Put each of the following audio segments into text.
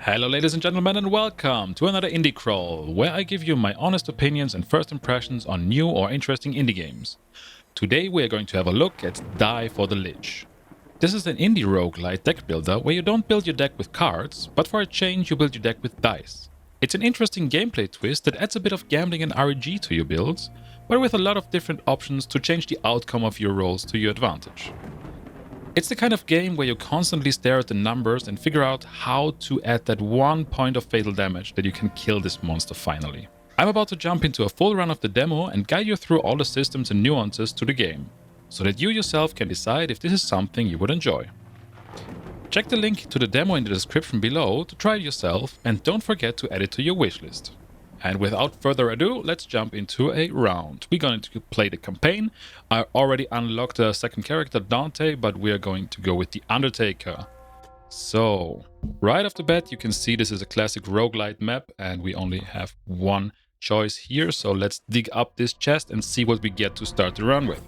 Hello ladies and gentlemen, and welcome to another IndieCrawler, where I give you my honest opinions and first impressions on new or interesting indie games. Today we are going to have a look at For The Lich. This is an indie roguelite deck builder where you don't build your deck with cards, but for a change you build your deck with dice. It's an interesting gameplay twist that adds a bit of gambling and RNG to your builds, but with a lot of different options to change the outcome of your rolls to your advantage. It's the kind of game where you constantly stare at the numbers and figure out how to add that one point of fatal damage that you can kill this monster finally. I'm about to jump into a full run of the demo and guide you through all the systems and nuances to the game, so that you yourself can decide if this is something you would enjoy. Check the link to the demo in the description below to try it yourself, and don't forget to add it to your wishlist. And without further ado, let's jump into a round. We're going to play the campaign. I already unlocked the second character, Dante, but we are going to go with the Undertaker. So, right off the bat, you can see this is a classic roguelite map, and we only have one choice here. So let's dig up this chest and see what we get to start the run with.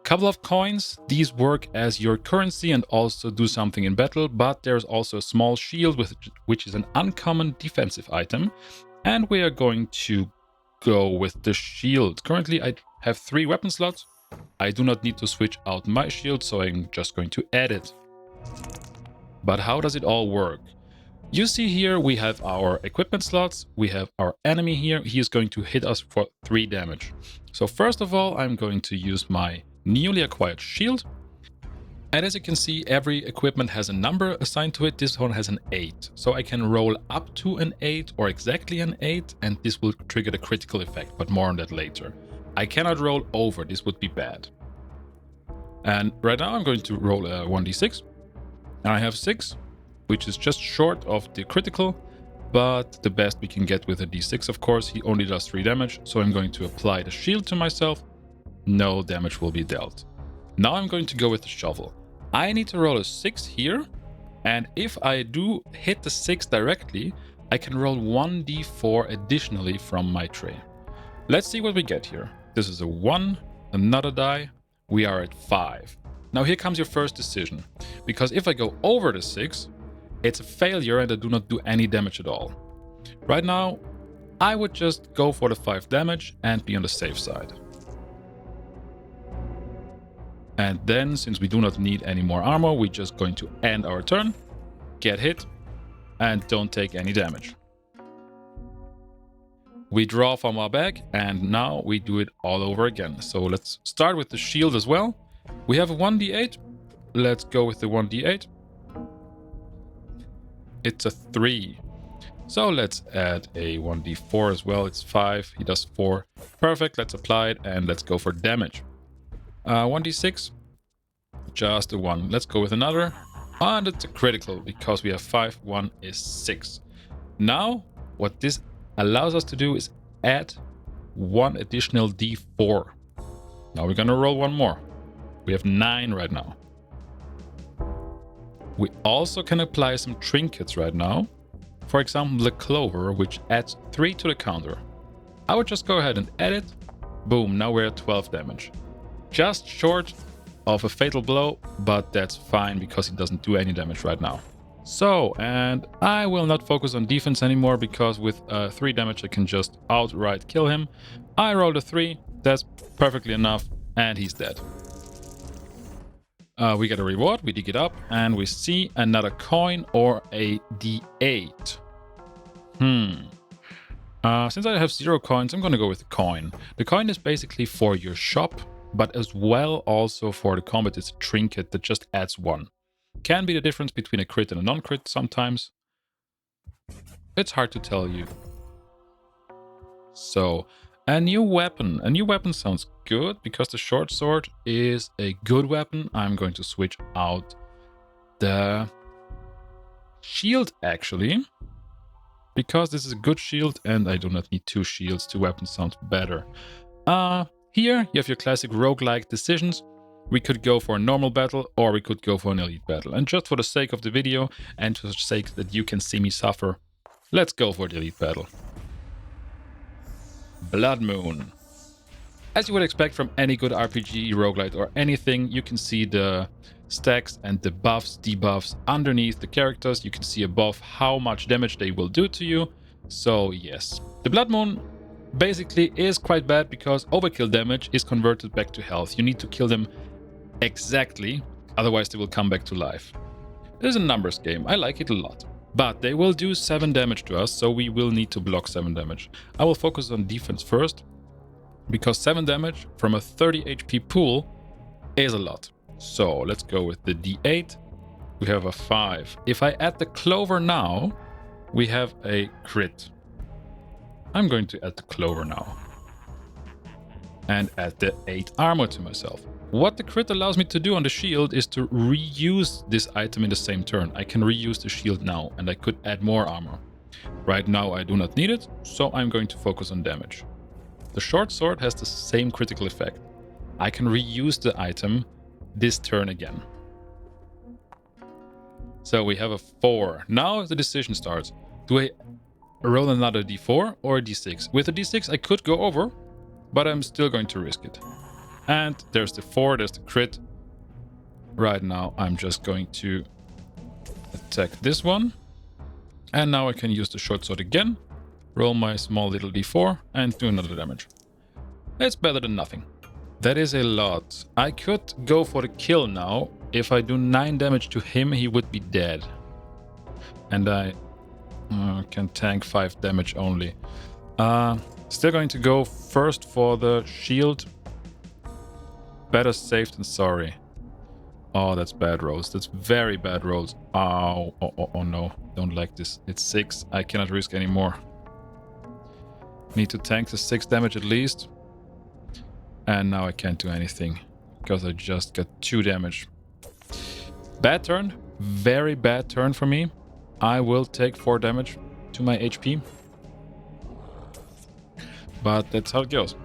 Couple of coins. These work as your currency and also do something in battle, but there's also a small shield which is an uncommon defensive item, and we are going to go with the shield. Currently I have 3 weapon slots. I do not need to switch out my shield, so I'm just going to add it. But how does it all work? You see here we have our equipment slots, we have our enemy here. He is going to hit us for 3 damage. So first of all, I'm going to use my newly acquired shield, and as you can see, every equipment has a number assigned to it. This one has an 8, so I can roll up to an 8 or exactly an 8, and this will trigger the critical effect, but more on that later. I cannot roll over, this would be bad. And right now I'm going to roll a 1d6, and I have 6, which is just short of the critical, but the best we can get with a d6, of course. He only does 3 damage, so I'm going to apply the shield to myself. No damage will be dealt. Now I'm going to go with the shovel. I need to roll a 6 here, and if I do hit the 6 directly, I can roll 1d4 additionally from my tray. Let's see what we get here. This is a 1, another die. We are at 5. Now here comes your first decision, because if I go over the 6, it's a failure and I do not do any damage at all. Right now, I would just go for the 5 damage and be on the safe side. And then, since we do not need any more armor, we're just going to end our turn, get hit, and don't take any damage. We draw from our bag, and now we do it all over again. So let's start with the shield as well. We have a 1d8. Let's go with the 1d8. It's a 3. So let's add a 1d4 as well. It's 5. He does 4. Perfect. Let's apply it, and let's go for damage. 1d6, just a 1. Let's go with another, and it's a critical because we have 5. 1 is 6. Now what this allows us to do is add 1 additional d4. Now we're gonna roll 1 more. We have 9 right now. We also can apply some trinkets right now. For example, the clover, which adds 3 to the counter. I would just go ahead and add it. Boom, now we're at 12 damage. Just short of a fatal blow, but that's fine because he doesn't do any damage right now. So, and I will not focus on defense anymore, because with 3 damage I can just outright kill him. I rolled a 3, that's perfectly enough, and he's dead. We get a reward, we dig it up, and we see another coin or a d8. Since I have 0 coins, I'm gonna go with the coin. The coin is basically for your shop, but as well also for the combat. It's a trinket that just adds 1. Can be the difference between a crit and a non-crit sometimes. It's hard to tell you. So, a new weapon. A new weapon sounds good because the short sword is a good weapon. I'm going to switch out the shield actually, because this is a good shield and I do not need 2 shields. 2 weapons sounds better. Here you have your classic roguelike decisions. We could go for a normal battle or we could go for an elite battle. And just for the sake of the video and for the sake that you can see me suffer, let's go for the elite battle. Blood Moon. As you would expect from any good RPG, roguelite or anything, you can see the stacks and the buffs, debuffs underneath the characters. You can see above how much damage they will do to you. So yes, the Blood Moon basically is quite bad because overkill damage is converted back to health. You need to kill them exactly, otherwise they will come back to life. This is a numbers game. I like it a lot. But they will do 7 damage to us, so we will need to block 7 damage. I will focus on defense first, because 7 damage from a 30 HP pool is a lot. So let's go with the D8. We have a 5. If I add the Clover now, we have a crit. I'm going to add the Clover now. And add the 8 armor to myself. What the crit allows me to do on the shield is to reuse this item in the same turn. I can reuse the shield now, and I could add more armor. Right now I do not need it, so I'm going to focus on damage. The short sword has the same critical effect. I can reuse the item this turn again. So we have a 4. Now the decision starts. Do I roll another d4 or a d6? With a d6 I could go over, but I'm still going to risk it. And there's the 4, there's the crit. Right now I'm just going to attack this one. And now I can use the short sword again, roll my small little d4 and do another damage. It's better than nothing. That is a lot. I could go for the kill now. If I do 9 damage to him, he would be dead. And I can tank 5 damage only. Still going to go first for the shield. Better safe than sorry. Oh, that's bad rolls. That's very bad rolls. Oh, oh no. Don't like this. It's 6. I cannot risk anymore. Need to tank the 6 damage at least. And now I can't do anything. Because I just got 2 damage. Bad turn. Very bad turn for me. I will take 4 damage to my HP. But that's how it goes.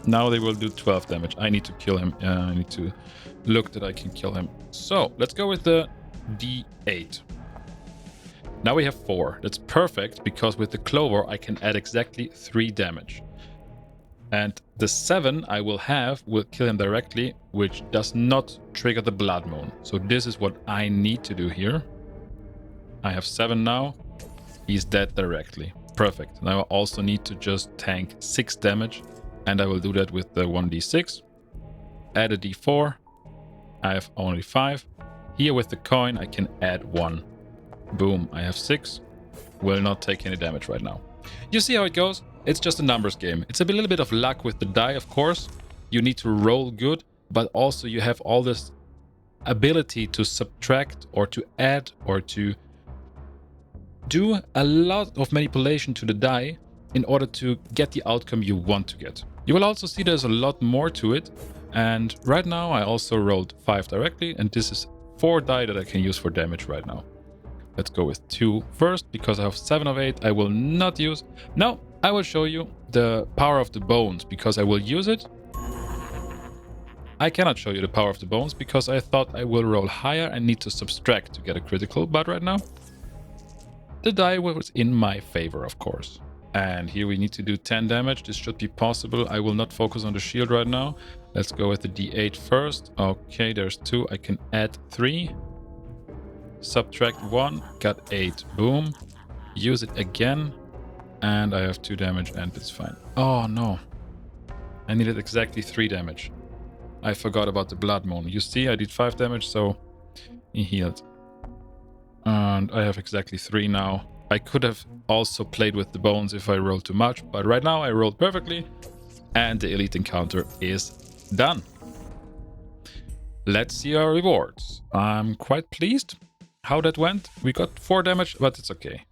Now they will do 12 damage. I need to kill him. I need to look that I can kill him. So, let's go with the D8. Now we have 4. That's perfect, because with the Clover I can add exactly 3 damage. And the 7 I will kill him directly, which does not trigger the Blood Moon. So this is what I need to do here. I have 7 now. He's dead directly. Perfect. Now I also need to just tank 6 damage. And I will do that with the 1d6. Add a d4. I have only 5. Here with the coin I can add 1. Boom, I have 6. Will not take any damage right now. You see how it goes? It's just a numbers game. It's a little bit of luck with the die, of course. You need to roll good, but also you have all this ability to subtract or to add or to do a lot of manipulation to the die in order to get the outcome you want to get. You will also see there's a lot more to it. And right now I also rolled 5 directly, and this is 4 die that I can use for damage right now. Let's go with 2 first, because I have 7 of 8 I will not use. No, I will show you the power of the bones, because I will use it. I cannot show you the power of the bones, because I thought I will roll higher and need to subtract to get a critical, but right now the die was in my favor, of course. And here we need to do 10 damage. This should be possible. I will not focus on the shield right now. Let's go with the D8 first. Okay, there's 2. I can add 3. Subtract 1. Got 8. Boom. Use it again. And I have 2 damage and it's fine. Oh no. I needed exactly 3 damage. I forgot about the Blood Moon. You see, I did 5 damage, so he healed. And I have exactly 3 now. I could have also played with the bones if I rolled too much, but right now I rolled perfectly and the elite encounter is done. Let's see our rewards. I'm quite pleased how that went. We got 4 damage, but it's okay.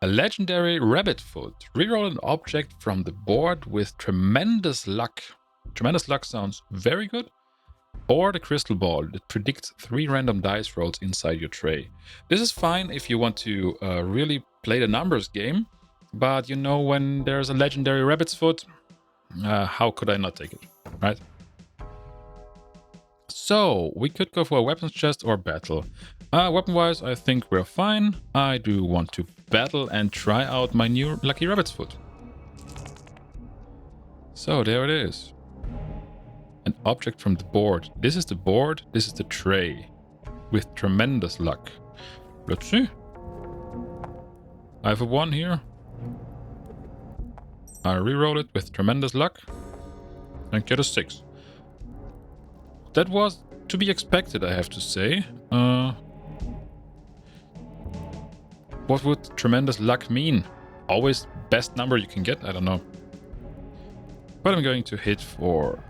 A legendary rabbit foot. Reroll an object from the board with tremendous luck. Tremendous luck sounds very good. Or the crystal ball that predicts 3 random dice rolls inside your tray. This is fine if you want to really play the numbers game, but you know, when there's a legendary rabbit's foot, how could I not take it, right? So we could go for a weapons chest or battle. Weapon-wise, I think we're fine. I do want to battle and try out my new lucky rabbit's foot. So there it is. an object from the board. This is the board, this is the tray. With tremendous luck. Let's see. I have a 1 here. I reroll it with tremendous luck. And get a 6. That was to be expected, I have to say. What would tremendous luck mean? Always best number you can get? I don't know. But I'm going to hit for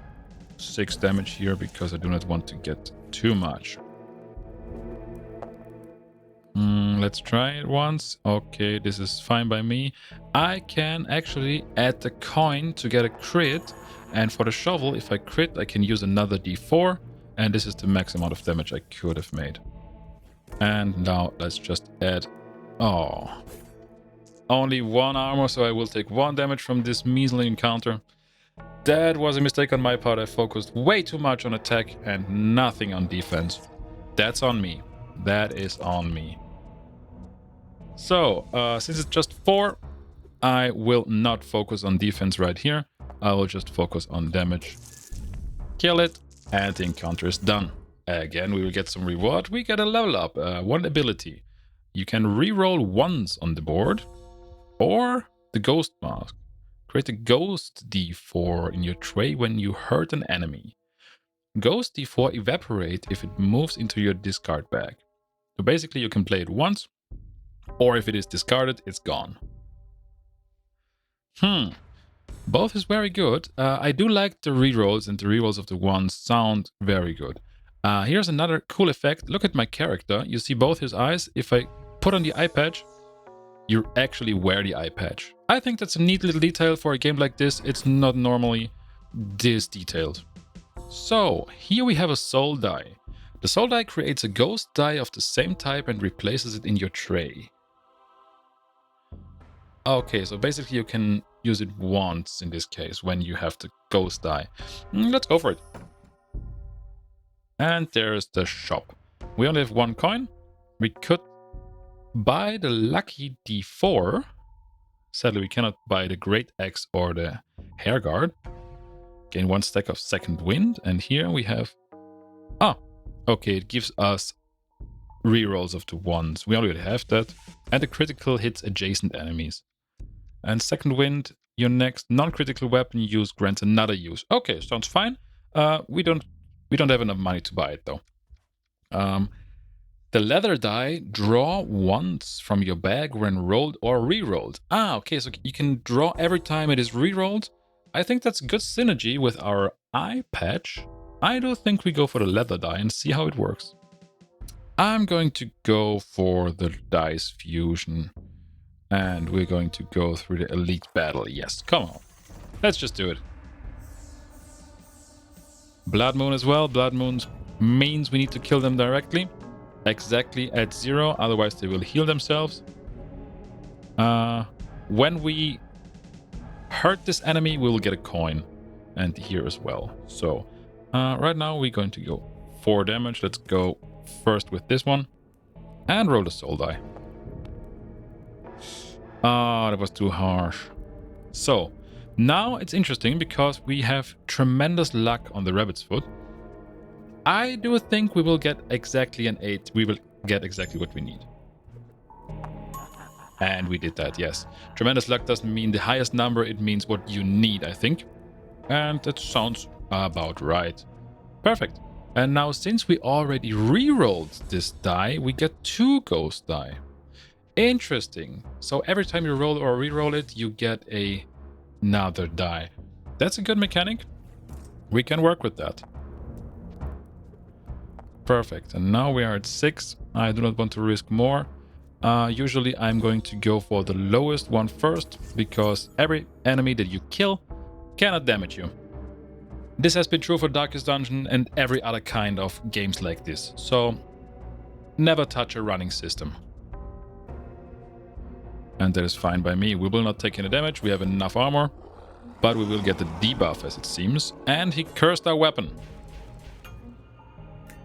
6 damage here because I do not want to get too much. Let's try it once. Okay, this is fine by me. I can actually add the coin to get a crit. And for the shovel, if I crit, I can use another d4. And this is the max amount of damage I could have made. And now let's just add... Oh. Only 1 armor, so I will take 1 damage from this measly encounter. That was a mistake on my part. I focused way too much on attack and nothing on defense. That's on me. That is on me. So, since it's just 4, I will not focus on defense right here. I will just focus on damage. Kill it, and the encounter is done. Again, we will get some reward. We get a level up, 1 ability. You can reroll once on the board, or the Ghost Mask. Create a Ghost D4 in your tray when you hurt an enemy. Ghost D4 evaporate if it moves into your discard bag. So basically you can play it once, or if it is discarded, it's gone. Both is very good. I do like the rerolls, and the rerolls of the ones sound very good. Here's another cool effect. Look at my character. You see both his eyes. If I put on the eye patch, you actually wear the eye patch. I think that's a neat little detail for a game like this. It's not normally this detailed. So, here we have a soul die. The soul die creates a ghost die of the same type and replaces it in your tray. Okay, so basically you can use it once in this case when you have the ghost die. Let's go for it. And there's the shop. We only have 1 coin. We could buy the lucky D4. Sadly, we cannot buy the Great Axe or the Hair Guard. Gain 1 stack of Second Wind. And here we have... Ah, okay, it gives us rerolls of the ones. We already have that. And the critical hits adjacent enemies. And Second Wind, your next non-critical weapon use grants another use. Okay, sounds fine. We don't have enough money to buy it though. The leather die, draw once from your bag when rolled or re-rolled. Ah, okay, so you can draw every time it is re-rolled. I think that's good synergy with our eye patch. I do think we go for the leather die and see how it works. I'm going to go for the dice fusion. And we're going to go through the elite battle. Yes, come on. Let's just do it. Blood Moon as well. Blood Moon means we need to kill them directly. Exactly at 0, otherwise they will heal themselves. When we hurt this enemy, we will get a coin. And here as well. So, right now we're going to go 4 damage. Let's go first with this one. And roll the soul die. Ah, that was too harsh. So, now it's interesting because we have tremendous luck on the rabbit's foot. I do think we will get exactly an 8. We will get exactly what we need. And we did that, yes. Tremendous luck doesn't mean the highest number, it means what you need, I think. And that sounds about right. Perfect. And now, since we already re-rolled this die, we get 2 ghost die. Interesting. So every time you roll or re-roll it, you get another die. That's a good mechanic. We can work with that. Perfect. And now we are at 6. I do not want to risk more. Usually I'm going to go for the lowest one first, because every enemy that you kill cannot damage you. This has been true for Darkest Dungeon and every other kind of games like this. So never touch a running system. And that is fine by me. We will not take any damage. We have enough armor. But we will get the debuff, as it seems. And he cursed our weapon.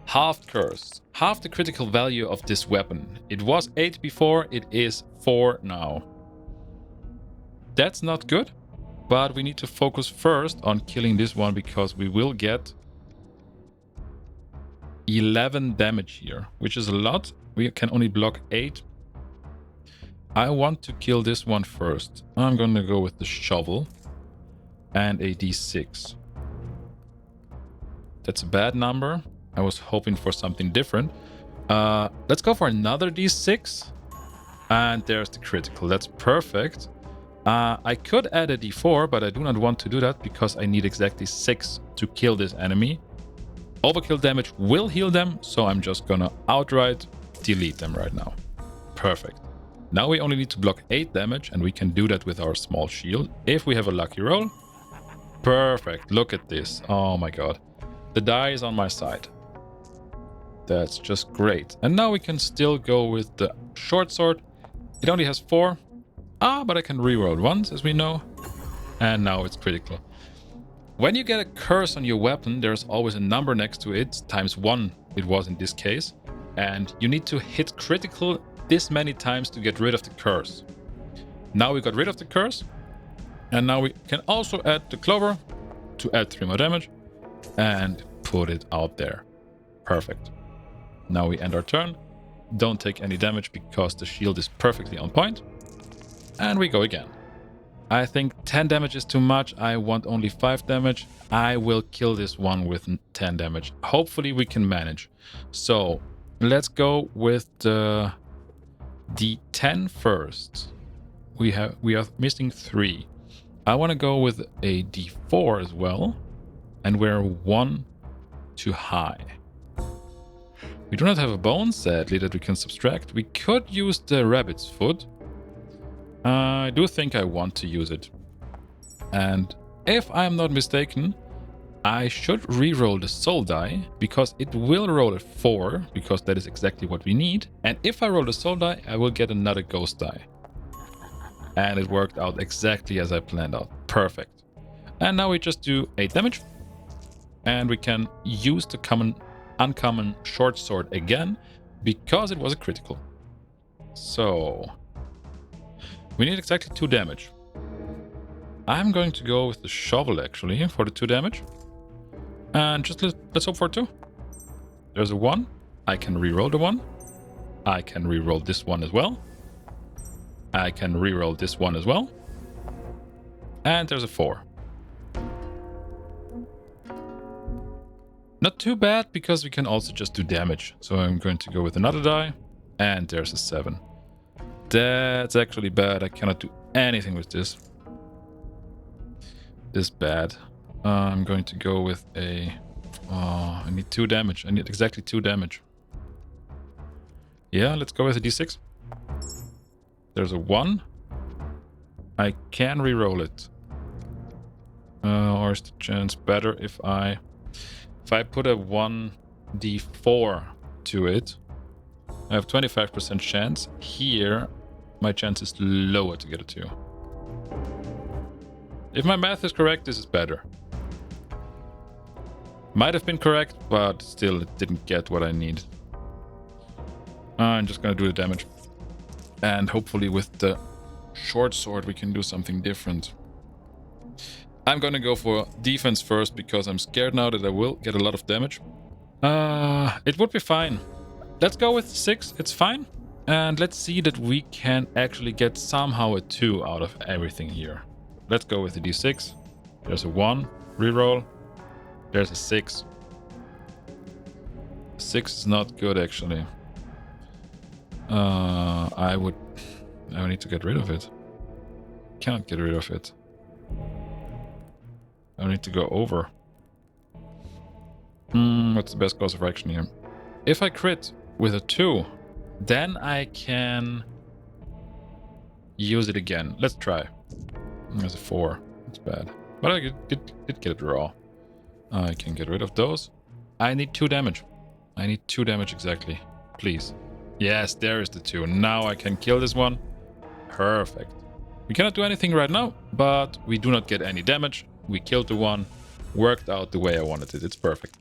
Halved curse. Half the critical value of this weapon. It was 8 before. It is 4 now. That's not good. But we need to focus first on killing this one, because we will get 11 damage here, which is a lot. We can only block 8. I want to kill this one first. I'm going to go with the shovel and a d6. That's a bad number. I was hoping for something different. Let's go for another d6. And there's the critical. That's perfect. I could add a d4, but I do not want to do that because I need exactly 6 to kill this enemy. Overkill damage will heal them, so I'm just gonna outright delete them right now. Perfect. Now we only need to block 8 damage, and we can do that with our small shield if we have a lucky roll. Perfect. Look at this. Oh my god. The die is on my side. That's just great. And now we can still go with the short sword. It only has 4. But I can reroll once, as we know. And now it's critical. When you get a curse on your weapon, there's always a number next to it, ×1 it was in this case. And you need to hit critical this many times to get rid of the curse. Now we got rid of the curse. And now we can also add the clover to add 3 more damage. And put it out there. Perfect. Now we end our turn. Don't take any damage because the shield is perfectly on point. And we go again. I think 10 damage is too much. I want only 5 damage. I will kill this one with 10 damage. Hopefully we can manage. So let's go with the d10 first. We are missing 3. I want to go with a d4 as well. And we're 1 too high. We do not have a bone, sadly, that we can subtract. We could use the rabbit's foot. I do think I want to use it. And if I'm not mistaken, I should re-roll the soul die, because it will roll a 4, because that is exactly what we need. And if I roll the soul die, I will get another ghost die. And it worked out exactly as I planned out. Perfect. And now we just do 8 damage. And we can use the uncommon short sword again, because it was a critical. So we need exactly 2 damage. I'm going to go with the shovel actually for the 2 damage. And just let's hope for 2. There's a 1. I can reroll the 1. I can reroll this one as well. I can reroll this one as well. And there's a 4. Not too bad, because we can also just do damage. So I'm going to go with another die. And there's a 7. That's actually bad. I cannot do anything with this. This bad. I'm going to go with a... I need 2 damage. I need exactly 2 damage. Yeah, let's go with a d6. There's a 1. I can reroll it. Or is the chance better if I put a 1d4 to it? I have 25% chance. Here, my chance is lower to get a 2. If my math is correct, this is better. Might have been correct, but still it didn't get what I need. I'm just gonna do the damage. And hopefully with the short sword we can do something different. I'm gonna go for defense first, because I'm scared now that I will get a lot of damage. It would be fine. Let's go with 6, it's fine. And let's see that we can actually get somehow a 2 out of everything here. Let's go with the d6. There's a 1, reroll. There's a 6. 6 is not good actually. I would need to get rid of it. Can't get rid of it. I need to go over. What's the best course of action here? If I crit with a 2, then I can use it again. Let's try. There's a 4. It's bad. But I did get it raw. I can get rid of those. I need 2 damage. I need 2 damage exactly. Please. Yes, there is the 2. Now I can kill this one. Perfect. We cannot do anything right now, but we do not get any damage. We killed the one. Worked out the way I wanted it. It's perfect.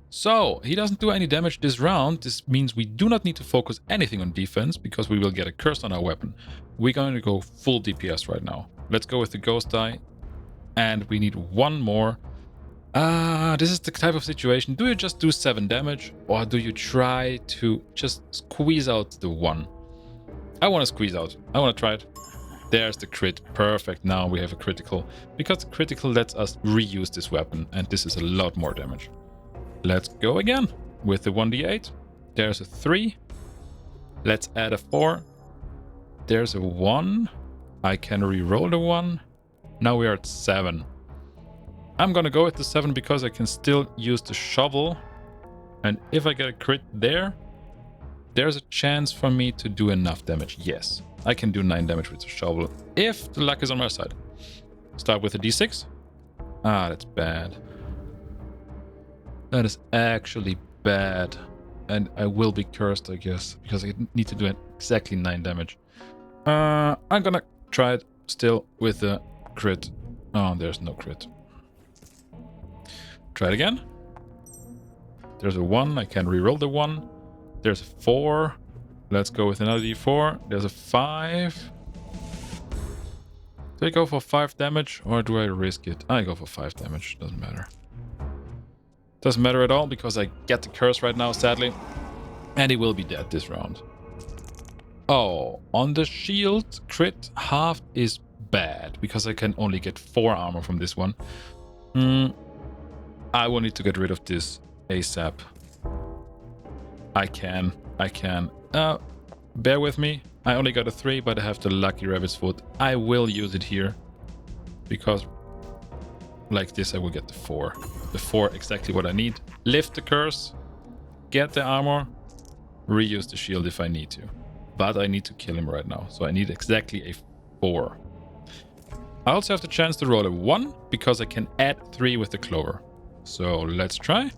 So, he doesn't do any damage this round. This means we do not need to focus anything on defense, because we will get a curse on our weapon. We're going to go full DPS right now. Let's go with the ghost die. And we need 1 more. This is the type of situation. Do you just do 7 damage, or do you try to just squeeze out the 1? I want to squeeze out. I want to try it. There's the crit. Perfect. Now we have a critical. Because the critical lets us reuse this weapon, and this is a lot more damage. Let's go again with the 1d8. There's a 3. Let's add a 4. There's a 1. I can re-roll the 1. Now we are at 7. I'm gonna go with the 7 because I can still use the shovel. And if I get a crit there, there's a chance for me to do enough damage. Yes, I can do 9 damage with the shovel if the luck is on my side. Start with a d6. That's bad. That is actually bad. And I will be cursed, I guess, because I need to do exactly 9 damage. I'm gonna try it still with a crit. Oh, there's no crit. Try it again. There's a 1. I can reroll the 1. There's a 4. Let's go with another d4. There's a 5. Do I go for 5 damage or do I risk it? I go for 5 damage. Doesn't matter. Doesn't matter at all because I get the curse right now, sadly. And he will be dead this round. Oh, on the shield, crit half is bad because I can only get 4 armor from this one. I will need to get rid of this ASAP. I can. Bear with me. I only got a 3, but I have the lucky rabbit's foot. I will use it here because like this I will get the 4. The 4, exactly what I need. Lift the curse, get the armor, reuse the shield if I need to. But I need to kill him right now, so I need exactly a 4. I also have the chance to roll a 1 because I can add 3 with the clover. So let's try.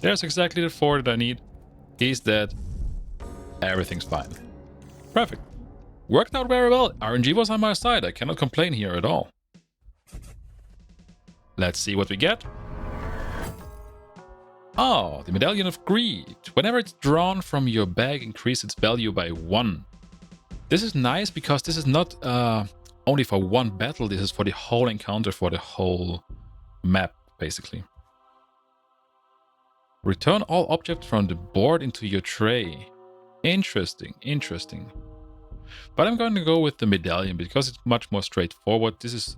There's exactly the 4 that I need. He's dead. Everything's fine. Perfect. Worked out very well. RNG was on my side. I cannot complain here at all. Let's see what we get. Oh, the Medallion of Greed. Whenever it's drawn from your bag, increase its value by 1. This is nice because this is not only for one battle. This is for the whole encounter, for the whole map, basically. Return all objects from the board into your tray. Interesting, interesting. But I'm going to go with the medallion because it's much more straightforward. This is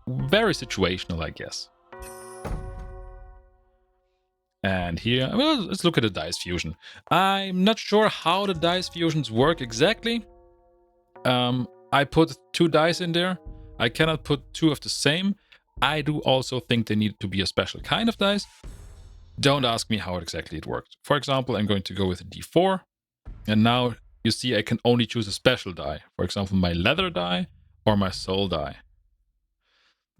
very situational, I guess. And here, well, let's look at the dice fusion. I'm not sure how the dice fusions work exactly. I put 2 dice in there. I cannot put 2 of the same. I do also think they need to be a special kind of dice. Don't ask me how exactly it worked. For example, I'm going to go with a d4. And now you see I can only choose a special die. For example, my leather die or my soul die.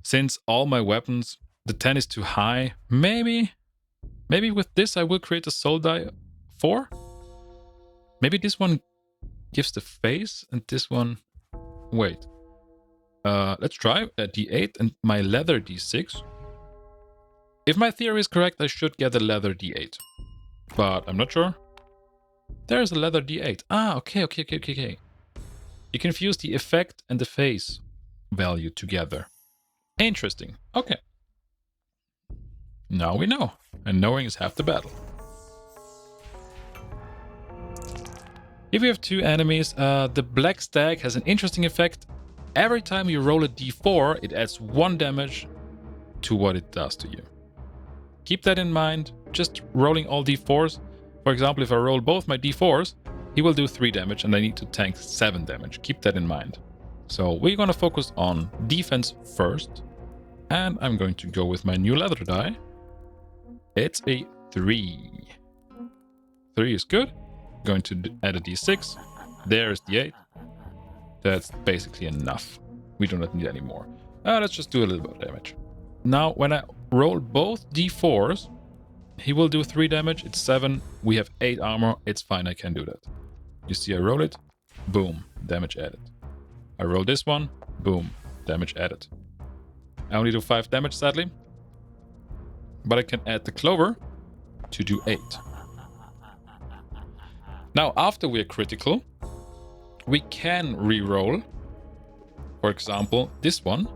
Since all my weapons, the 10 is too high, maybe with this I will create a soul die 4. Maybe this one gives the face and this one... Wait. Let's try a d8 and my leather d6. If my theory is correct, I should get a leather d8. But I'm not sure. There's a leather d8. Okay. You can fuse the effect and the face value together. Interesting. Okay. Now we know. And knowing is half the battle. If you have 2 enemies, the black stag has an interesting effect. Every time you roll a d4, it adds 1 damage to what it does to you. Keep that in mind. Just rolling all d4s. For example, if I roll both my d4s, he will do 3 damage and I need to tank 7 damage. Keep that in mind. So we're going to focus on defense first. And I'm going to go with my new leather die. It's a 3. 3 is good. Going to add a d6. There's the 8. That's basically enough. We do not need any more. Let's just do a little bit of damage. Now, when I roll both d4s, he will do 3 damage. It's 7. We have 8 armor. It's fine. I can do that. You see, I roll it. Boom. Damage added. I roll this one. Boom. Damage added. I only do 5 damage, sadly. But I can add the clover to do 8. Now, after we're critical, we can re-roll, for example, this one.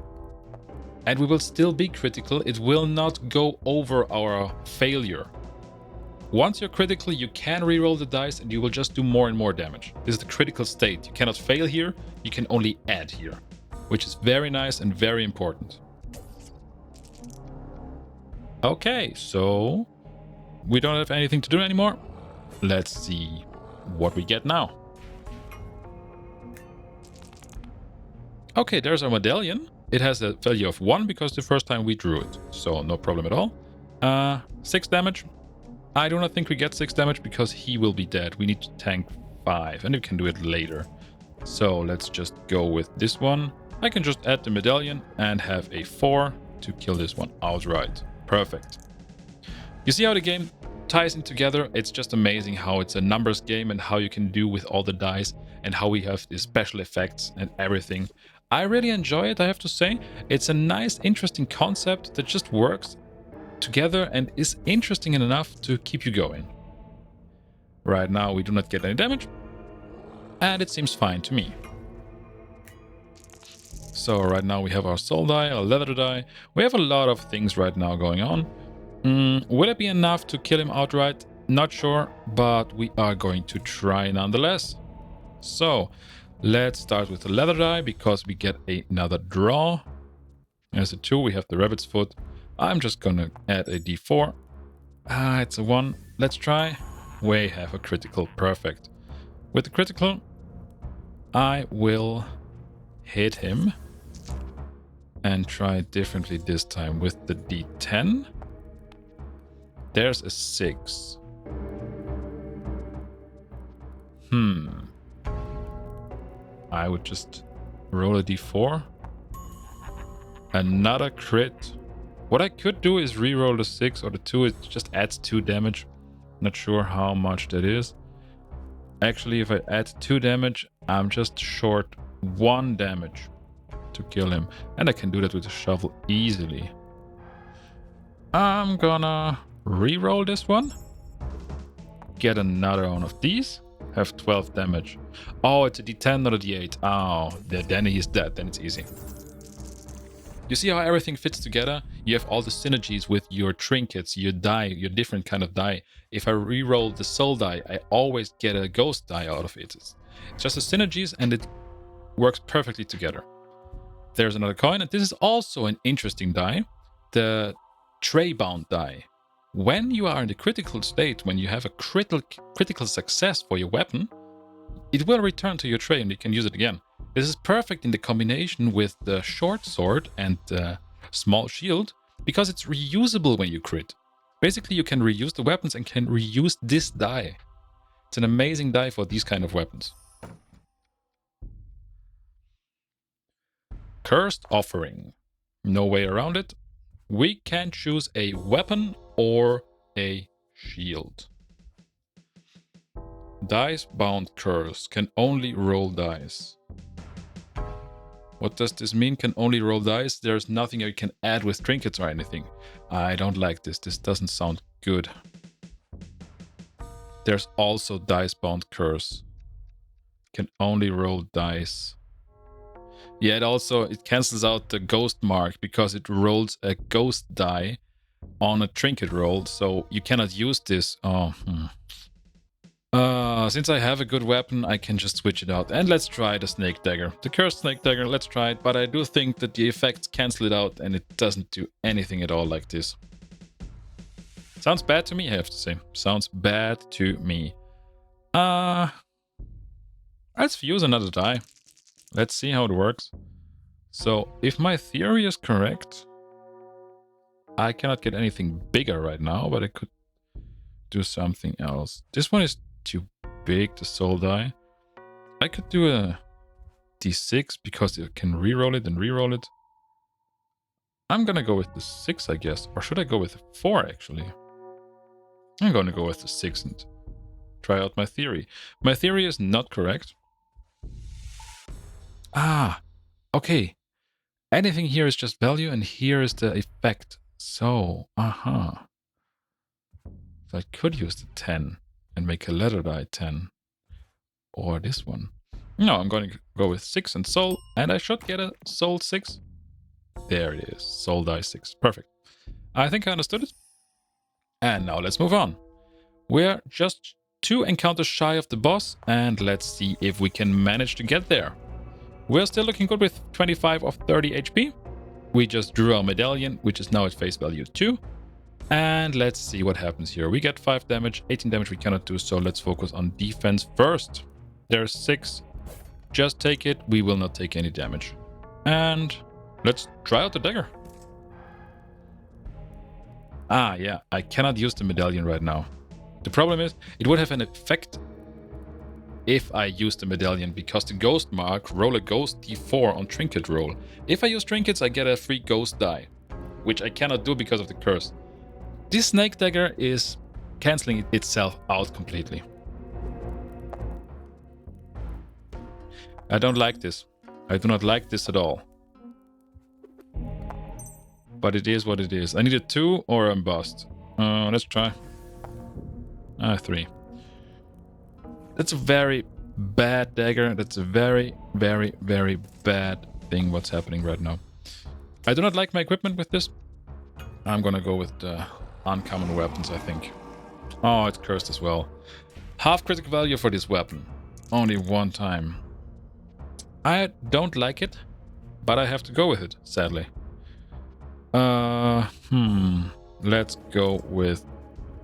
and we will still be critical. It will not go over our failure. Once you're critical, you can reroll the dice and you will just do more and more damage. This is the critical state. You cannot fail here, you can only add here, which is very nice and very important. Okay, so we don't have anything to do anymore. Let's see what we get now. Okay, there's our medallion. It has a value of 1 because the first time we drew it, so no problem at all. 6 damage. I do not think we get 6 damage because he will be dead. We need to tank 5 and we can do it later. So let's just go with this one. I can just add the medallion and have a 4 to kill this one outright. Perfect. You see how the game ties in together? It's just amazing how it's a numbers game and how you can do with all the dice and how we have the special effects and everything. I really enjoy it, I have to say. It's a nice, interesting concept that just works together and is interesting enough to keep you going. Right now we do not get any damage, and it seems fine to me. So right now we have our soul die, our leather die. We have a lot of things right now going on. Will it be enough to kill him outright? Not sure, but we are going to try nonetheless. So let's start with the leather die because we get another draw. As a 2, we have the rabbit's foot. I'm just gonna add a d4. It's a 1. Let's try. We have a critical. Perfect. With the critical, I will hit him and try differently this time with the d10. There's a 6. I would just roll a d4. Another crit. What I could do is re-roll the 6 or the 2. It just adds 2 damage. Not sure how much that is. Actually, if I add 2 damage, I'm just short 1 damage to kill him. And I can do that with a shovel easily. I'm gonna re-roll this one. Get another one of these. Have 12 damage. Oh, it's a d10, not a d8. Oh, then he's dead. Then it's easy. You see how everything fits together? You have all the synergies with your trinkets, your die, your different kind of die. If I re-roll the soul die, I always get a ghost die out of it. It's just the synergies and it works perfectly together. There's another coin, and this is also an interesting die. The tray-bound die. When you are in the critical state, when you have a critical success for your weapon, it will return to your tray and you can use it again. This is perfect in the combination with the short sword and the small shield because it's reusable when you crit. Basically, you can reuse the weapons and can reuse this die. It's an amazing die for these kind of weapons. Cursed Offering. No way around it. We can choose a weapon or a shield. Dice bound curse. Can only roll dice. What does this mean? Can only roll dice? There's nothing you can add with trinkets or anything. I don't like this. This doesn't sound good. There's also dice bound curse. Can only roll dice. Yeah, it cancels out the ghost mark because it rolls a ghost die on a trinket roll, so you cannot use this. Since I have a good weapon, I can just switch it out. And let's try the snake dagger. The cursed snake dagger, let's try it. But I do think that the effects cancel it out and it doesn't do anything at all like this. Sounds bad to me, I have to say. Sounds bad to me. Let's use another die. Let's see how it works. So, if my theory is correct, I cannot get anything bigger right now, but I could do something else. This one is too big, the soul die. I could do a d6 because it can reroll it and reroll it. I'm gonna go with the 6, I guess. Or should I go with the 4, actually? I'm gonna go with the 6 and try out my theory. My theory is not correct. Okay. Anything here is just value and here is the effect. So, So I could use the 10 and make a letter die 10. Or this one. No, I'm going to go with 6 and soul. And I should get a soul 6. There it is. Soul die 6. Perfect. I think I understood it. And now let's move on. We're just 2 encounters shy of the boss, and let's see if we can manage to get there. We're still looking good with 25 of 30 HP. We just drew our medallion, which is now at face value 2. And let's see what happens here. We get 5 damage, 18 damage we cannot do, so let's focus on defense first. There's 6. Just take it, we will not take any damage. And let's try out the dagger. Ah, yeah, I cannot use the medallion right now. The problem is, it would have an effect if I use the medallion, because the ghost mark roll a ghost d4 on trinket roll. If I use trinkets, I get a free ghost die, which I cannot do because of the curse. This snake dagger is cancelling itself out completely. I don't like this. I do not like this at all. But it is what it is. I need a 2 or I'm bust. Let's try. 3. That's a very bad dagger. That's a very, very, very bad thing what's happening right now. I do not like my equipment with this. I'm gonna go with the uncommon weapons, I think. Oh, it's cursed as well. Half critical value for this weapon. Only 1 time. I don't like it, but I have to go with it, sadly. Let's go with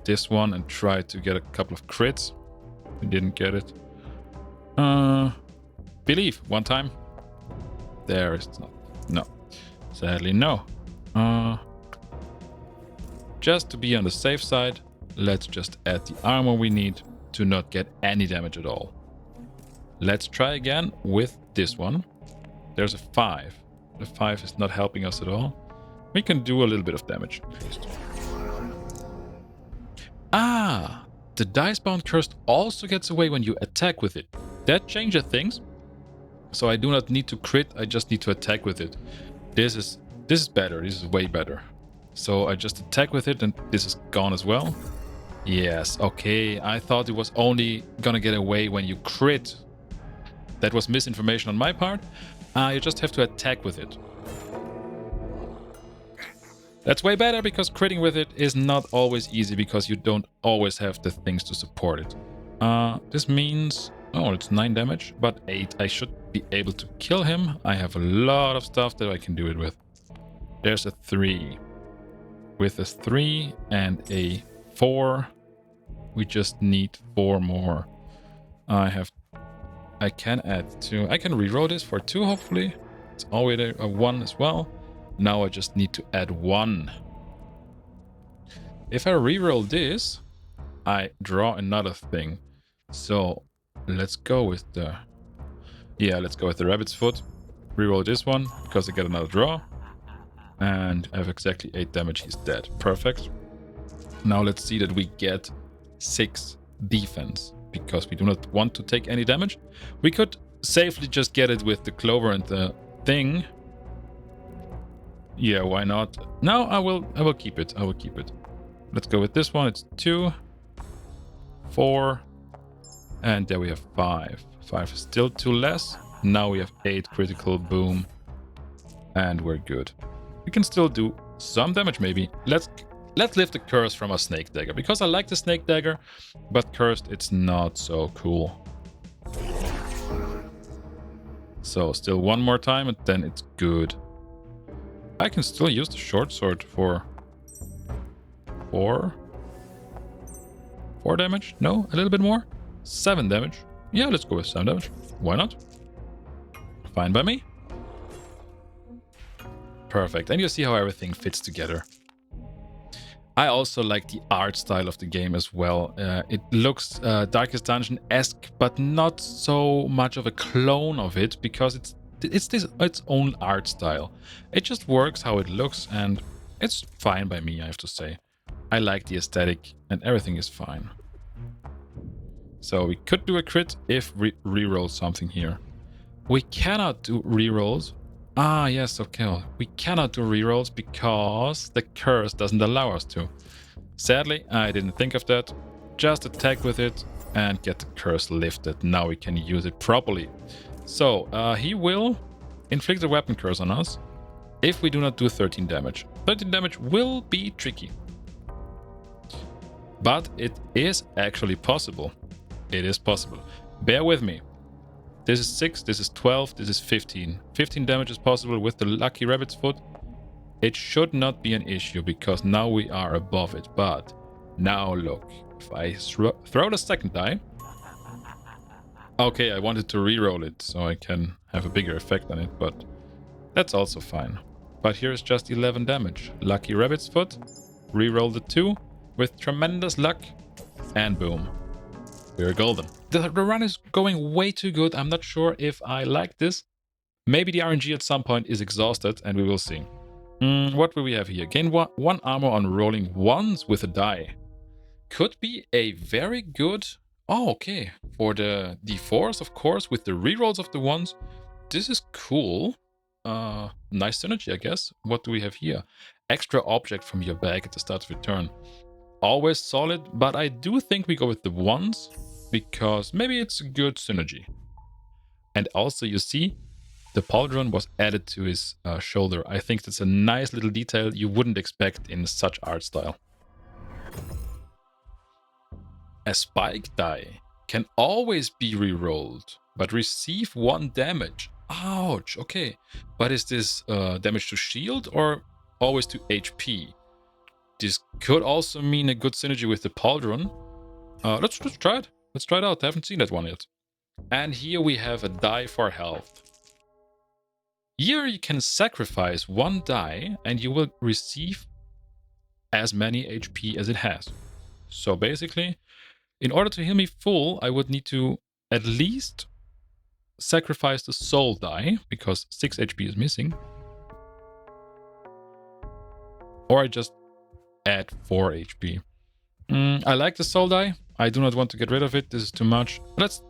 this one and try to get a couple of crits. We didn't get it. Believe, 1 time. There is not. No. Sadly, no. Just to be on the safe side, let's just add the armor we need to not get any damage at all. Let's try again with this one. There's a 5. The 5 is not helping us at all. We can do a little bit of damage at least. Ah! The dice-bound curse also gets away when you attack with it. That changes things. So I do not need to crit, I just need to attack with it. This is better, this is way better. So I just attack with it and this is gone as well. Yes, okay, I thought it was only gonna get away when you crit. That was misinformation on my part. You just have to attack with it. That's way better because critting with it is not always easy because you don't always have the things to support it. This means... Oh, it's 9 damage, but 8. I should be able to kill him. I have a lot of stuff that I can do it with. There's a 3. With a 3 and a 4, we just need 4 more. I can add 2. I can reroll this for 2, hopefully. It's already a 1 as well. Now I just need to add 1. If I reroll this, I draw another thing. So let's go with the... Yeah, let's go with the rabbit's foot. Reroll this one because I get another draw. And I have exactly 8 damage. He's dead. Perfect. Now let's see that we get 6 defense because we do not want to take any damage. We could safely just get it with the clover and the thing. Yeah, why not? No, I will keep it. I will keep it. Let's go with this one. It's 2, 4, and there we have 5. 5 is still 2 less. Now we have 8 critical boom, and we're good. We can still do some damage maybe. Let's lift the curse from a snake dagger because I like the snake dagger, but cursed it's not so cool. So still 1 more time and then it's good. I can still use the short sword for 4 damage? No, a little bit more? 7 damage. Yeah, let's go with 7 damage. Why not? Fine by me. Perfect. And you see how everything fits together. I also like the art style of the game as well. It looks Darkest Dungeon-esque, but not so much of a clone of it because it's its own art style. It just works how it looks and it's fine by me, I have to say. I like the aesthetic and everything is fine. So we could do a crit if we reroll something here. We cannot do rerolls. Ah, yes, okay. We cannot do rerolls because the curse doesn't allow us to. Sadly, I didn't think of that. Just attack with it and get the curse lifted. Now we can use it properly. So, he will inflict a weapon curse on us. if we do not do 13 damage. 13 damage will be tricky. But it is actually possible. It is possible. Bear with me. This is 6, this is 12, this is 15. 15 damage is possible with the lucky rabbit's foot. It should not be an issue because now we are above it. But now look, if I throw the second die. Okay, I wanted to re-roll it so I can have a bigger effect on it, but that's also fine. But here's just 11 damage. Lucky rabbit's foot, re-roll the 2 with tremendous luck, and boom. We're golden. The run is going way too good. I'm not sure if I like this. Maybe the RNG at some point is exhausted, and we will see. What will we have here? Gain one armor on rolling ones with a die. Could be a very good... Oh, okay. For the D4s, of course, with the rerolls of the ones. This is cool. Nice synergy, I guess. What do we have here? Extra object from your bag at the start of your turn. Always solid, but I do think we go with the ones because maybe it's a good synergy. And also, you see, the pauldron was added to his shoulder. I think that's a nice little detail you wouldn't expect in such art style. A spike die can always be re-rolled, but receive 1 damage. Ouch, okay. But is this damage to shield or always to HP? This could also mean a good synergy with the pauldron. Let's try it. Let's try it out. I haven't seen that one yet. And here we have a die for health. Here you can sacrifice 1 die and you will receive as many HP as it has. So basically, in order to heal me full, I would need to at least sacrifice the soul die, because 6 HP is missing. Or I just add 4 HP. I like the soul die. I do not want to get rid of it. This is too much. Let's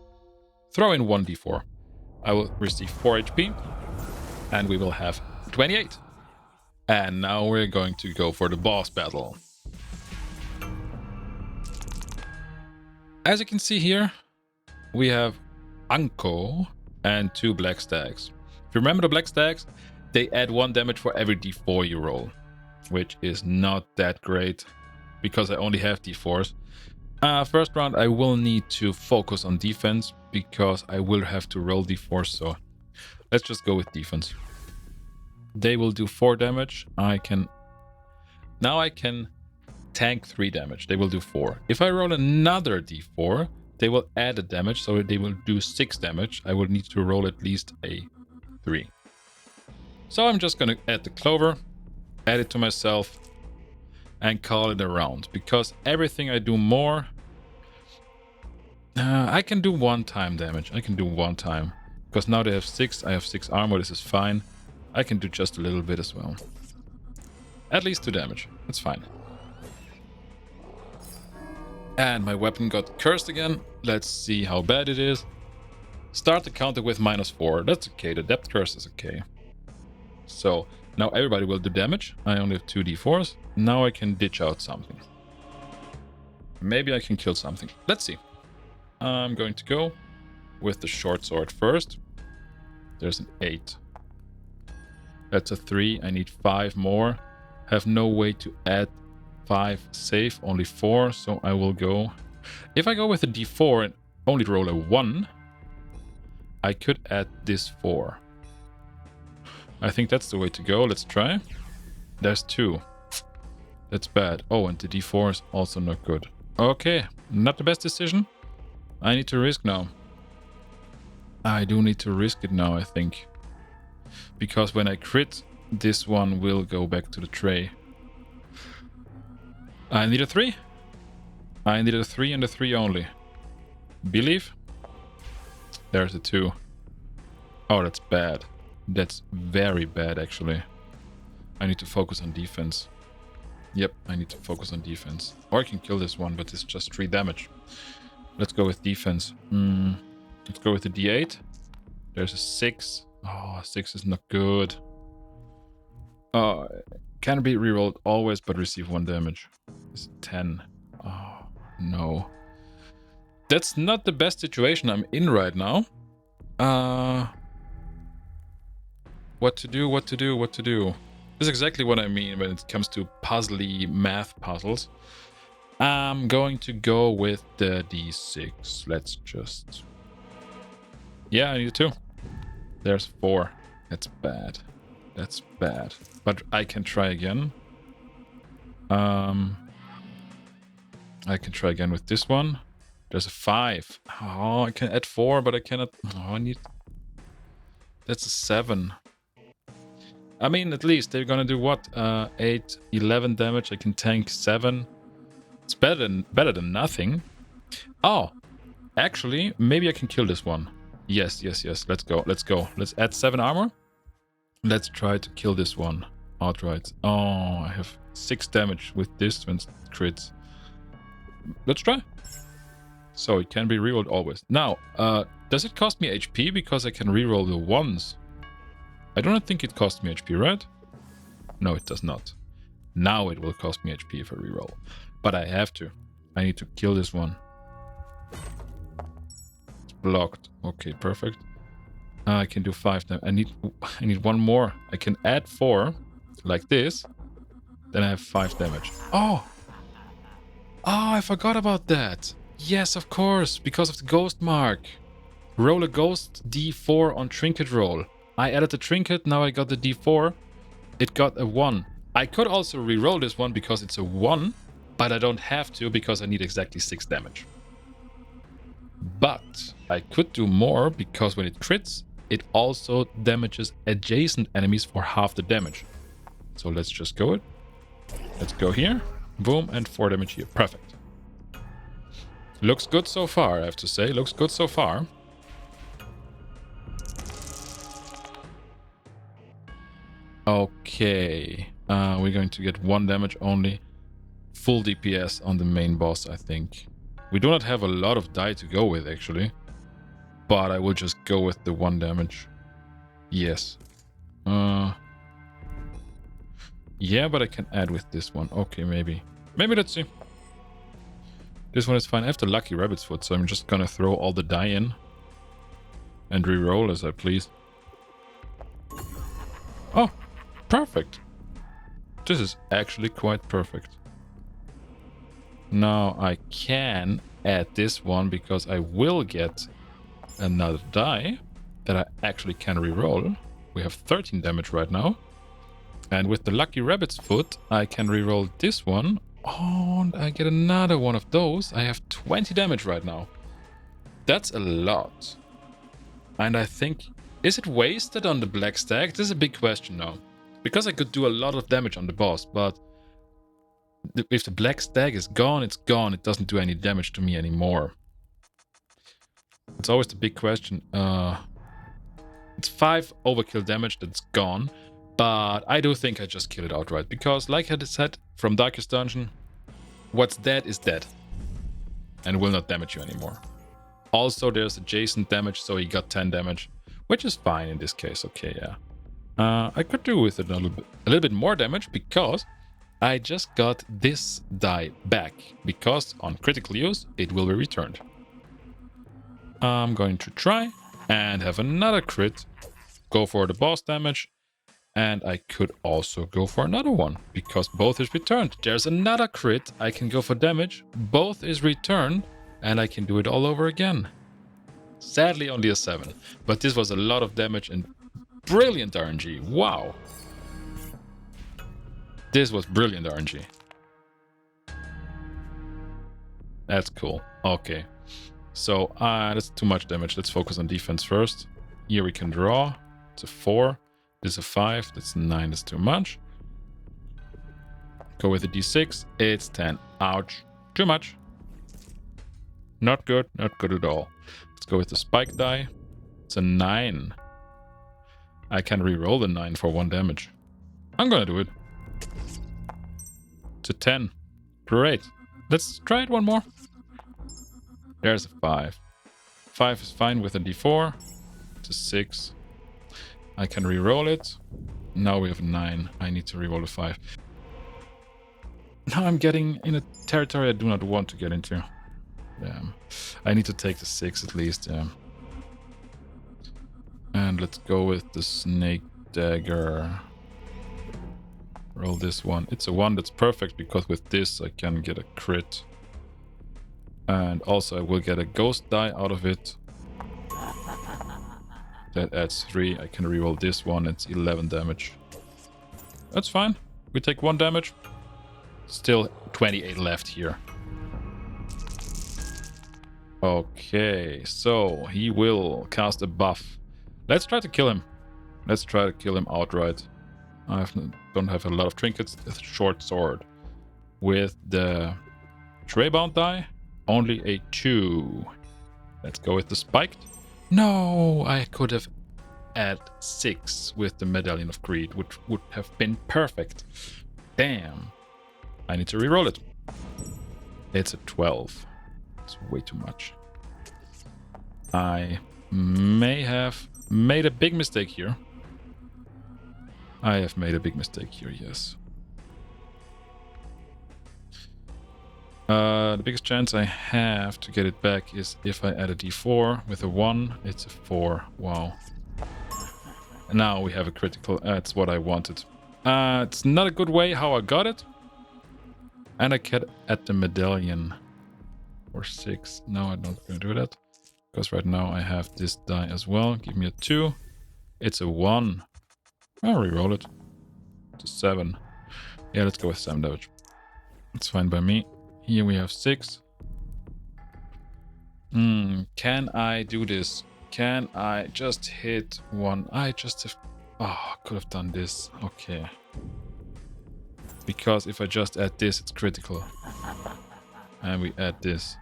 throw in 1 D4. I will receive 4 HP. And we will have 28. And now we're going to go for the boss battle. As you can see here, we have Anko and 2 black stacks. If you remember the black stacks, they add 1 damage for every D4 you roll, which is not that great because I only have D4s. First round, I will need to focus on defense because I will have to roll D4s, so let's just go with defense. They will do 4 damage. Now I can tank 3 damage. They will do 4. If I roll another D4, they will add a damage, so they will do 6 damage. I will need to roll at least a 3. So I'm just gonna add the clover, add it to myself, and call it a round. Because everything I do more, I can do 1 time damage. I can do 1 time. Because now they have 6, I have 6 armor, this is fine. I can do just a little bit as well. At least 2 damage, that's fine. And my weapon got cursed again. Let's see how bad it is. Start the counter with -4. That's okay, the depth curse is okay. So now everybody will do damage. I only have 2 D4s. Now I can ditch out something. Maybe I can kill something. Let's see. I'm going to go with the short sword first. There's an 8. That's a 3. I need 5 more. Have no way to add 5 safe, only 4, so I will go. If I go with a D4 and only roll a 1, I could add this 4. I think that's the way to go. Let's try. There's 2. That's bad. Oh, and the D4 is also not good. Okay, not the best decision. I need to risk now. I do need to risk it now, I think. Because when I crit, this one will go back to the tray. I need a 3. I need a 3 and a 3 only. Believe? There's a 2. Oh, that's bad. That's very bad, actually. I need to focus on defense. Yep, I need to focus on defense. Or I can kill this one, but it's just 3 damage. Let's go with defense. Let's go with the D8. There's a 6. Oh, 6 is not good. Can be rerolled always, but receive 1 damage. It's 10. Oh, no. That's not the best situation I'm in right now. What to do, what to do, what to do. This is exactly what I mean when it comes to puzzly math puzzles. I'm going to go with the D6. Let's just... Yeah, I need it too. There's 4. That's bad. That's bad. But I can try again. I can try again with this one. There's a 5. Oh, I can add 4, but I cannot... Oh, I need... That's a 7. I mean, at least they're gonna do what? 8, 11 damage. I can tank 7. It's better than nothing. Oh, actually, maybe I can kill this one. Yes, yes, yes. Let's go. Let's go. Let's add 7 armor. Let's try to kill this one outright. Oh, I have 6 damage with this when it crits. Let's try. So it can be rerolled always. Now, does it cost me HP because I can reroll the ones? I don't think it costs me HP, right? No, it does not. Now it will cost me HP if I reroll. But I have to. I need to kill this one. It's blocked. Okay, perfect. I can do 5 now. I need 1 more. I can add 4 like this. Then I have 5 damage. Oh! Oh, I forgot about that. Yes, of course, because of the ghost mark. Roll a ghost D4 on trinket roll. I added the trinket, now I got the D4. It got a 1. I could also re-roll this one because it's a 1, but I don't have to because I need exactly 6 damage. But I could do more because when it crits, it also damages adjacent enemies for half the damage. So let's just go it. Let's go here. Boom, and 4 damage here. Perfect. Looks good so far, I have to say. Looks good so far. Okay. We're going to get 1 damage only. Full DPS on the main boss, I think. We do not have a lot of die to go with, actually. But I will just go with the 1 damage. Yes. Yeah, but I can add with this one. Okay, maybe. Maybe, let's see. This one is fine. I have the lucky rabbit's foot, so I'm just gonna throw all the die in. And re-roll as I please. Oh, perfect. This is actually quite perfect. Now I can add this one because I will get another die that I actually can re-roll. We have 13 damage right now. And with the lucky rabbit's foot, I can re-roll this one. Oh, and I get another one of those. I have 20 damage right now. That's a lot. And I think... Is it wasted on the black stag? This is a big question now. Because I could do a lot of damage on the boss, but... If the black stag is gone, it's gone. It doesn't do any damage to me anymore. It's always the big question. It's 5 overkill damage that's gone. But I do think I just kill it outright. Because, like I said, from Darkest Dungeon, what's dead is dead. And will not damage you anymore. Also, there's adjacent damage, so he got 10 damage. Which is fine in this case, okay, yeah. I could do with it a little bit more damage, because I just got this die back. Because on critical use, it will be returned. I'm going to try and have another crit. Go for the boss damage. And I could also go for another one, because both is returned. There's another crit, I can go for damage, both is returned, and I can do it all over again. Sadly only a 7, but this was a lot of damage and brilliant RNG, wow. This was brilliant RNG. That's cool, okay. So, that's too much damage, let's focus on defense first. Here we can draw, it's a 4. This is a 5, that's 9, that's too much. Go with a d6, it's 10. Ouch, too much. Not good at all. Let's go with the spike die. It's a 9. I can re-roll the 9 for 1 damage. I'm gonna do it. It's a 10. Great. Let's try it one more. There's a 5. 5 is fine with a d4. It's a 6. I can re-roll it. Now we have 9. I need to re-roll a 5. Now I'm getting in a territory I do not want to get into. Damn. I need to take the 6 at least, yeah. And let's go with the snake dagger. Roll this one. It's a 1 that's perfect because with this I can get a crit. And also I will get a ghost die out of it. That adds 3. I can reroll this one. It's 11 damage. That's fine. We take 1 damage. Still 28 left here. Okay, so he will cast a buff. Let's try to kill him. Let's try to kill him outright. Don't have a lot of trinkets. A short sword. With the Traybound die, only a 2. Let's go with the spiked. No, I could have add 6 with the Medallion of Greed, which would have been perfect. Damn. I need to reroll it. It's a 12. It's way too much. I may have made a big mistake here. I have made a big mistake here, yes. The biggest chance I have to get it back is if I add a d4 with a 1. It's a 4. Wow. And now we have a critical. That's what I wanted. It's not a good way how I got it. And I can add the medallion for 6. No, I'm not going to do that. Because right now I have this die as well. Give me a 2. It's a 1. I'll reroll it. It's a 7. Yeah, let's go with 7 damage. It's fine by me. Here we have 6. Can I do this? Can I just hit 1? I just have... Oh, could have done this. Okay. Because if I just add this, it's critical. And we add this.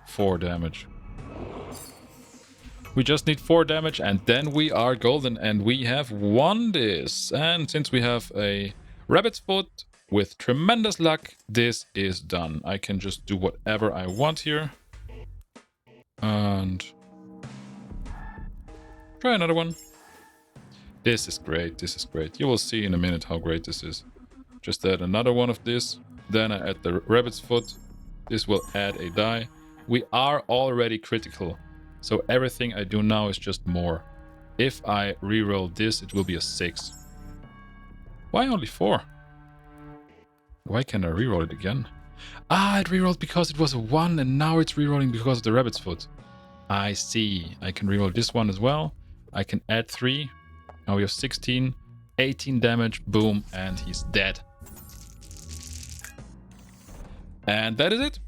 4 damage. We just need 4 damage and then we are golden and we have won this. And since we have a rabbit's foot with tremendous luck, this is done. I can just do whatever I want here. And try another one. This is great. This is great. You will see in a minute how great this is. Just add another one of this. Then I add the rabbit's foot. This will add a die. We are already critical. So everything I do now is just more. If I reroll this, it will be a 6. Why only 4? Why can't I reroll it again? Ah, it rerolled because it was a 1 and now it's rerolling because of the rabbit's foot. I see. I can reroll this one as well. I can add 3. Now we have 16, 18 damage, boom, and he's dead. And that is it.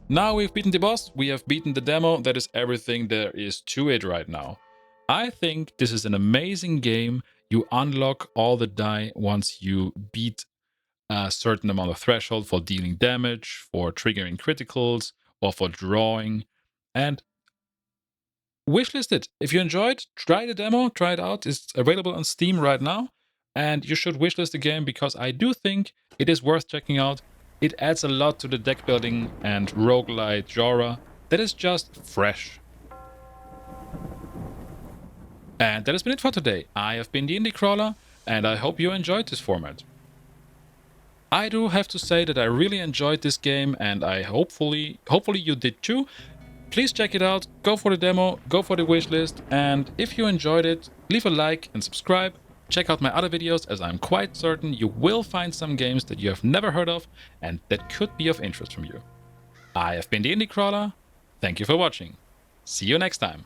Now we've beaten the boss, we have beaten the demo, that is everything there is to it right now. I think this is an amazing game. You unlock all the die once you beat a certain amount of threshold for dealing damage, for triggering criticals, or for drawing. And wishlist it. If you enjoyed, try the demo, try it out. It's available on Steam right now. And you should wishlist the game because I do think it is worth checking out. It adds a lot to the deck building and roguelite genre that is just fresh. And that has been it for today. I have been the IndieCrawler and I hope you enjoyed this format. I do have to say that I really enjoyed this game and I hopefully you did too. Please check it out, go for the demo, go for the wishlist, and if you enjoyed it, leave a like and subscribe. Check out my other videos as I'm quite certain you will find some games that you have never heard of and that could be of interest from you. I have been the IndieCrawler. Thank you for watching. See you next time.